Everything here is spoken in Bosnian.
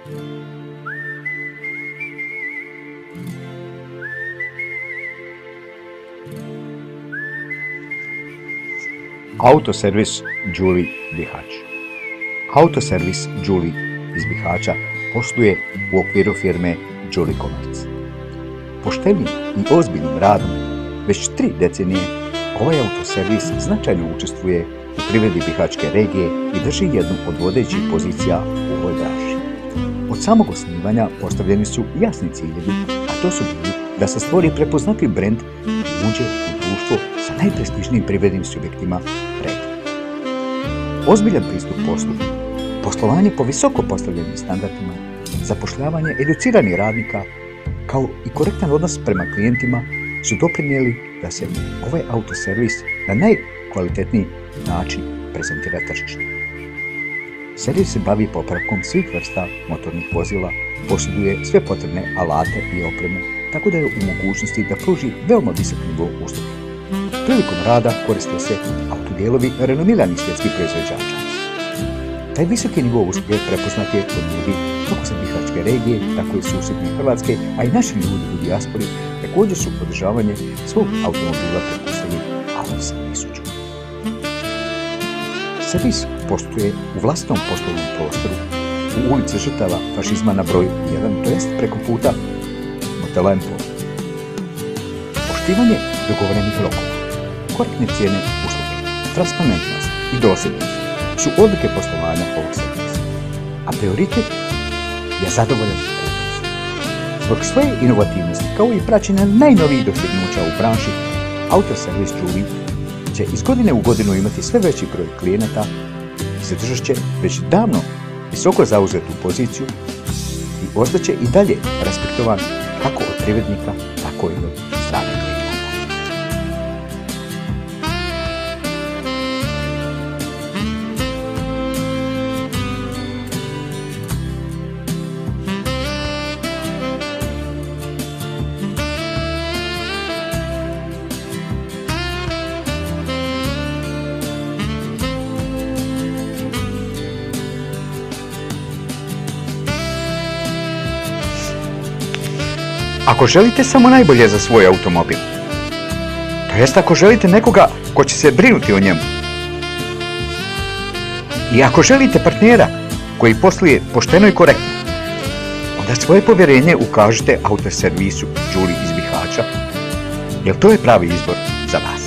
Autoservis Đuli Bihać. Autoservis Đuli iz Bihaća posluje u okviru firme Đuli Commerce. Poštenim i ozbiljnim radom već 3 decenije ovaj autoservis značajno učestvuje u privredi Bihaćke regije i drži jednu od vodećih pozicija u ovoj branši. Od samog osnivanja postavljeni su jasni ciljevi, a to su bili da se stvori prepoznatljiv brend i uđe u društvo sa najprestižnijim privrednim subjektima regije. Ozbiljan pristup poslu, poslovanje po visoko postavljenim standardima, zapošljavanje educiranih radnika, kao i korektan odnos prema klijentima su doprinijeli da se ovaj autoservis na najkvalitetniji način prezentira tržištu. Servis se bavi popravkom svih vrsta motornih vozila, posjeduje sve potrebne alate i opremu, tako da je u mogućnosti da pruži veoma visok nivo usluge. Prilikom rada koriste se autodijelovi renomiranih svjetskih proizvođača. Taj visoki nivo usluge prepoznat je kod ljudi kako sa Bihaćke regije, tako i susjedne Hrvatske, a i naši ljudi u dijaspori također su podržavanje svog automobila prepustili autoservisu Đuli. Servis posluje u vlastitom poslovnom prostoru u ulici žrtava fašizma na broju 1, to jest preko puta Motela Empor. Poštivanje dogovorenih rokova, korektne cijene usluge, transparentnost i dosljednost su odlike poslovanja ovog servisa, a prioritet je zadovoljan kupac. Zbog svoje inovativnosti, kao i praćenja najnovijih dostignuća u branši, autoservis Đuli će iz godine u godinu imati sve veći broj klijenata i zadržat će već davno visoko zauzetu poziciju i ostaće i dalje respektovan kako od privrednika, tako i od stranih klijenata. Ako želite samo najbolje za svoj automobil, to jest ako želite nekoga ko će se brinuti o njemu, i ako želite partnera koji posluje pošteno i korektno, onda svoje povjerenje ukažite autoservisu Đuli iz Bihaća, jer to je pravi izbor za vas.